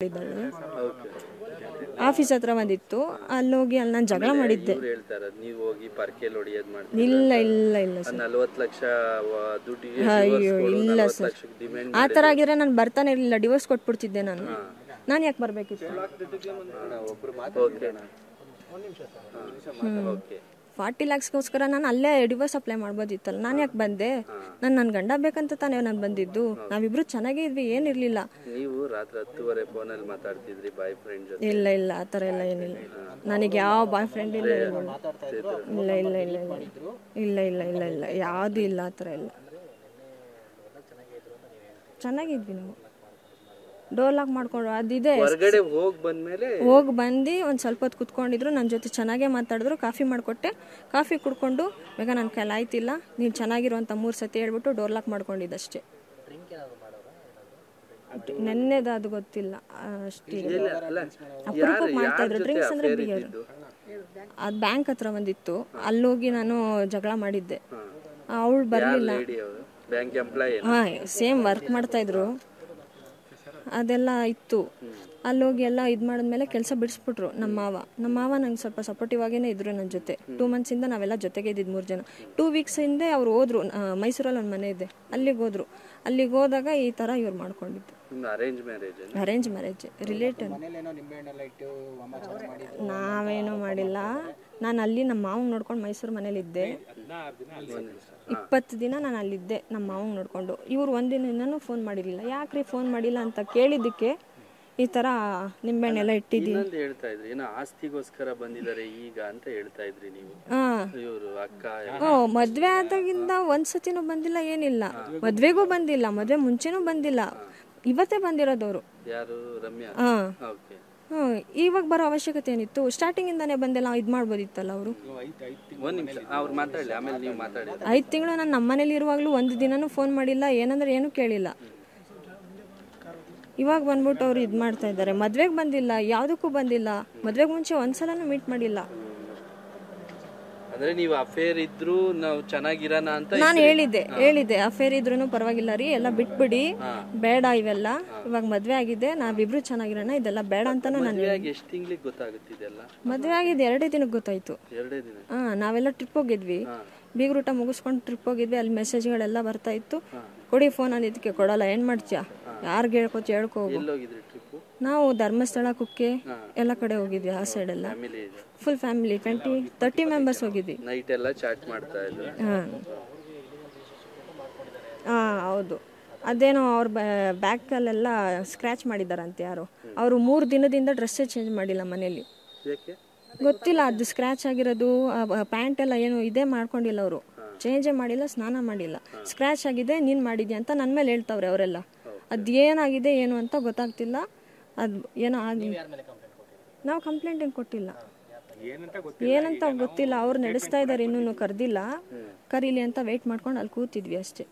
ಮಾಡಿದ್ದಾಳೆ. ಆಫೀಸ್ ಹತ್ರ ಬಂದಿತ್ತು, ಅಲ್ಲೋಗಿ ಅಲ್ಲಿ ನಾನು ಜಗಳ ಮಾಡಿದ್ದೆ. ಇಲ್ಲ ಇಲ್ಲ ಇಲ್ಲ ಸರ್, 40 ಲಕ್ಷ ದುಡ್ಡಿಗೆ ಅಯ್ಯೋ ಇಲ್ಲ ಸರ್, ಆ ಥರ ಆಗಿದ್ರೆ ನಾನು ಬರ್ತಾನೆ ಇರಲಿಲ್ಲ, ಡಿವೋರ್ಸ್ ಕೊಟ್ಬಿಡ್ತಿದ್ದೆ. ನಾನು ಯಾಕೆ ಬರಬೇಕಿತ್ತು? 40 ಲ್ಯಾಕ್ಸ್ಗೋಸ್ಕರ ನಾನು ಅಲ್ಲೇ ಡಿವೋರ್ಸ್ ಅಪ್ಲೈ ಮಾಡ್ಬೋದಿತ್ತಲ್ಲ, ನಾನು ಯಾಕೆ ಬಂದೆ? ನನ್ನ ಗಂಡ ಬೇಕಂತ ತಾನೇ ನಾನು ಬಂದಿದ್ದು. ನಾವಿಬ್ರು ಚೆನ್ನಾಗೇ ಇದ್ವಿ, ಏನಿರ್ಲಿಲ್ಲ. ನೀವು ರಾತ್ರಿ 10:30 ಫೋನಲ್ಲಿ ಮಾತಾಡ್ತಿದ್ರಿ ಬಾಯ್ ಫ್ರೆಂಡ್ ಜೊತೆ? ಇಲ್ಲ ಇಲ್ಲ, ಆ ಥರ ಎಲ್ಲ ಏನಿಲ್ಲ. ನನಗೆ ಯಾವ ಬಾಯ್ ಫ್ರೆಂಡ್ ಇಲ್ಲ. ಇಲ್ಲ ಇಲ್ಲ ಇಲ್ಲ ಇಲ್ಲ ಇಲ್ಲ ಇಲ್ಲ ಇಲ್ಲ ಇಲ್ಲ, ಯಾವುದೂ ಇಲ್ಲ, ಆ ಥರ ಇಲ್ಲ. ಚೆನ್ನಾಗಿದ್ವಿ ನಾವು. ಡೋರ್ ಲಾಕ್ ಮಾಡ್ಕೊಂಡು ಅದಿದೆ. ಹೊರಗಡೆ ಹೋಗಿ ಬಂದು ಒಂದು ಸ್ವಲ್ಪ ಹೊತ್ತು ಕುತ್ಕೊಂಡಿದ್ರು, ನನ್ನ ಜೊತೆ ಚೆನ್ನಾಗೇ ಮಾತಾಡಿದ್ರು. ಕಾಫಿ ಮಾಡಿಕೊಟ್ಟೆ, ಕಾಫಿ ಕುಡ್ಕೊಂಡು ಬೇಗ ನನ್ನ ಕೈಲಿ ಆಯ್ತಿಲ್ಲ, ನೀನು ಚೆನ್ನಾಗಿರುವಂಥ 3 ಸತಿ ಹೇಳ್ಬಿಟ್ಟು ಡೋರ್ ಲಾಕ್ ಮಾಡ್ಕೊಂಡಿದ್ದಷ್ಟೇ. ನೆನ್ನೆದು ಅದು ಗೊತ್ತಿಲ್ಲ ಅಷ್ಟೇ. ಅಪರೂಪಕ್ಕೆ ಮಾಡ್ತಾಯಿದ್ರು ಡ್ರಿಂಕ್ಸ್ ಅಂದರೆ ಬಿಯರ್. ಅದು ಬ್ಯಾಂಕ್ ಹತ್ರ ಬಂದಿತ್ತು, ಅಲ್ಲೋಗಿ ನಾನು ಜಗಳ ಮಾಡಿದ್ದೆ. ಅವಳು ಬರಲಿಲ್ಲ. ಹಾಂ, ಸೇಮ್ ವರ್ಕ್ ಮಾಡ್ತಾಯಿದ್ರು, ಅದೆಲ್ಲ ಇತ್ತು. ಅಲ್ಲೋಗಿ ಎಲ್ಲ ಇದು ಮಾಡಿದ್ಮೇಲೆ ಕೆಲಸ ಬಿಡಿಸ್ಬಿಟ್ರು ನಮ್ಮ ಮಾವ ನಂಗೆ ಸ್ವಲ್ಪ ಸಪೋರ್ಟಿವ್ ಆಗೇನೆ ಇದ್ರು ನನ್ನ ಜೊತೆ. 2 ಮಂತ್ಸಿಂದ ನಾವೆಲ್ಲ ಜೊತೆಗೆ ಇದ್ದಿದ್ದು 3 ಜನ. 2 ವೀಕ್ಸ್ ಹಿಂದೆ ಅವ್ರು ಹೋದ್ರು, ಮೈಸೂರಲ್ಲಿ ಒಂದು ಮನೆ ಇದೆ, ಅಲ್ಲಿಗೆ ಹೋದ್ರು. ಅಲ್ಲಿಗೆ ಹೋದಾಗ ಈ ಥರ ಇವ್ರು ಮಾಡ್ಕೊಂಡಿದ್ದು. Arrange marriage, related. ನಾವೇನೂ ಮಾಡಿಲ್ಲ. ನಾನು ಅಲ್ಲಿ ನಮ್ಮ ಮಾವಂಗೆ ನೋಡ್ಕೊಂಡು ಮೈಸೂರು ಮನೇಲಿದ್ದೆ. 20 ದಿನ ನಾನು ಅಲ್ಲಿದ್ದೆ ನಮ್ಮ ಮಾವಂಗೆ ನೋಡಿಕೊಂಡು. ಇವ್ರು ಒಂದಿನೂ ಫೋನ್ ಮಾಡಿರಲಿಲ್ಲ. ಯಾಕ್ರಿ ಫೋನ್ ಮಾಡಿಲ್ಲ ಅಂತ ಕೇಳಿದ್ದಕ್ಕೆ ಈ ಥರ ನಿಂಬೆಹಣ್ಣೆಲ್ಲ ಇಟ್ಟಿದ್ದೀನಿ. ಆಸ್ತಿಗೋಸ್ಕರ ಬಂದಿದ್ದಾರೆ ಈಗ ಅಂತ ಹೇಳ್ತಾ ಇದ್ರಿ ನೀವು. ಮದುವೆ ಆದಾಗಿಂದ ಒಂದ್ಸತಿನೂ ಬಂದಿಲ್ಲ, ಏನಿಲ್ಲ. ಮದುವೆಗೂ ಬಂದಿಲ್ಲ, ಮದುವೆ ಮುಂಚೆನೂ ಬಂದಿಲ್ಲ, ಇವತ್ತೇ ಬಂದಿರೋದವರು. ಇವಾಗ ಬರೋ ಅವಶ್ಯಕತೆ ಏನಿತ್ತು? ಸ್ಟಾರ್ಟಿಂಗ್ ಇಂದಾನೆ ಬಂದೆಲ್ಲ ಇದು ಮಾಡ್ಬೋದಿತ್ತಲ್ಲ ಅವರು. 5 ತಿಂಗಳು ನಾನು ನಮ್ಮನೇಲಿ ಇರುವಾಗಲೂ 1 ದಿನನೂ ಫೋನ್ ಮಾಡಿಲ್ಲ, ಏನಂದ್ರೆ ಏನೂ ಕೇಳಿಲ್ಲ. ಇವಾಗ ಬಂದ್ಬಿಟ್ಟು ಅವ್ರು ಇದು ಮಾಡ್ತಾ ಇದ್ದಾರೆ. ಮದ್ವೆಗೆ ಬಂದಿಲ್ಲ, ಯಾವುದಕ್ಕೂ ಬಂದಿಲ್ಲ. ಮದ್ವೆಗೆ ಮುಂಚೆ ಒಂದ್ಸಲನೂ ಮೀಟ್ ಮಾಡಿಲ್ಲ. ಅಂದ್ರೆ ನೀವು ಅಫೇರ್ ಇದ್ರು ನಾವು ಚೆನ್ನಾಗಿರೋಣ ಅಂತ ನಾನು ಹೇಳಿದ್ದೆ ಅಫೇರ್ ಇದ್ರೂ ಪರವಾಗಿಲ್ಲ ರೀ, ಎಲ್ಲ ಬಿಟ್ಬಿಡಿ, ಬೇಡ ಇವೆಲ್ಲ. ಇವಾಗ ಮದ್ವೆ ಆಗಿದೆ, ನಾವಿಬ್ರು ಚೆನ್ನಾಗಿರೋಣ, ಇದೆಲ್ಲ ಬೇಡ ಅಂತಾನು ನಾನು. ಎಷ್ಟು ತಿಂಗಳಿಗೆ ಗೊತ್ತಾಗುತ್ತಿದೆಲ್ಲ? ಮದ್ವೆ ಆಗಿದೆ 2 ದಿನಕ್ಕೆ ಗೊತ್ತಾಯ್ತು. ನಾವೆಲ್ಲ ಟ್ರಿಪ್ ಹೋಗಿದ್ವಿ, ಬೀಗ್ರೂಟ ಮುಗಿಸ್ಕೊಂಡು ಟ್ರಿಪ್ ಹೋಗಿದ್ವಿ. ಅಲ್ಲಿ ಮೆಸೇಜ್ಗಳೆಲ್ಲ ಬರ್ತಾ ಇತ್ತು. ಕೊಡಿ ಫೋನ್ ಅಂದಿದ್ದಕ್ಕೆ ಕೊಡಲ್ಲ. ಏನ್ ಮಾಡ್ತೀಯ, ಯಾರ್ಗೆ ಹೇಳ್ಕೊ. ನಾವು ಧರ್ಮಸ್ಥಳ, ಕುಕ್ಕೆ ಎಲ್ಲ ಕಡೆ ಹೋಗಿದ್ವಿ. ಆ ಸೈಡ್ ಎಲ್ಲ ಫುಲ್ ಫ್ಯಾಮಿಲಿ 20-30 ಮೆಂಬರ್ಸ್ ಹೋಗಿದ್ವಿ. ನೈಟ್ ಎಲ್ಲ ಚಾಟ್ ಮಾಡ್ತಾ ಇದ್ರು. ಹೌದು. ಅದೇನೋ ಅವ್ರ ಬ್ಯಾಕಲ್ಲೆಲ್ಲ ಸ್ಕ್ರ್ಯಾಚ್ ಮಾಡಿದಾರಂತೆ ಯಾರು. ಅವರು 3 ದಿನದಿಂದ ಡ್ರೆಸ್ಸೇ ಚೇಂಜ್ ಮಾಡಿಲ್ಲ ಮನೇಲಿ. ಗೊತ್ತಿಲ್ಲ, ಅದು ಸ್ಕ್ರ್ಯಾಚ್ ಆಗಿರೋದು. ಪ್ಯಾಂಟ್ ಎಲ್ಲ ಏನು ಇದೇ ಮಾಡ್ಕೊಂಡಿಲ್ಲ, ಅವರು ಚೇಂಜೇ ಮಾಡಿಲ್ಲ, ಸ್ನಾನ ಮಾಡಿಲ್ಲ. ಸ್ಕ್ರ್ಯಾಚ್ ಆಗಿದೆ, ನೀನು ಮಾಡಿದ್ಯಾ ಅಂತ ನನ್ನ ಮೇಲೆ ಹೇಳ್ತಾವ್ರೆ ಅವರೆಲ್ಲ. ಅದೇನಾಗಿದೆ ಏನು ಅಂತ ಗೊತ್ತಾಗ್ತಿಲ್ಲ. ಅದು ಏನೋ ನಾವು ಕಂಪ್ಲೇಂಟ್ ಏನು ಕೊಟ್ಟಿಲ್ಲ, ಏನಂತ ಗೊತ್ತಿಲ್ಲ. ಅವ್ರು ನಡೆಸ್ತಾ ಇದ್ದಾರೆ, ಇನ್ನೂ ಕರೆದಿಲ್ಲ. ಕರೀಲಿ ಅಂತ ವೆಯ್ಟ್ ಮಾಡ್ಕೊಂಡು ಅಲ್ಲಿ ಕೂತಿದ್ವಿ ಅಷ್ಟೇ.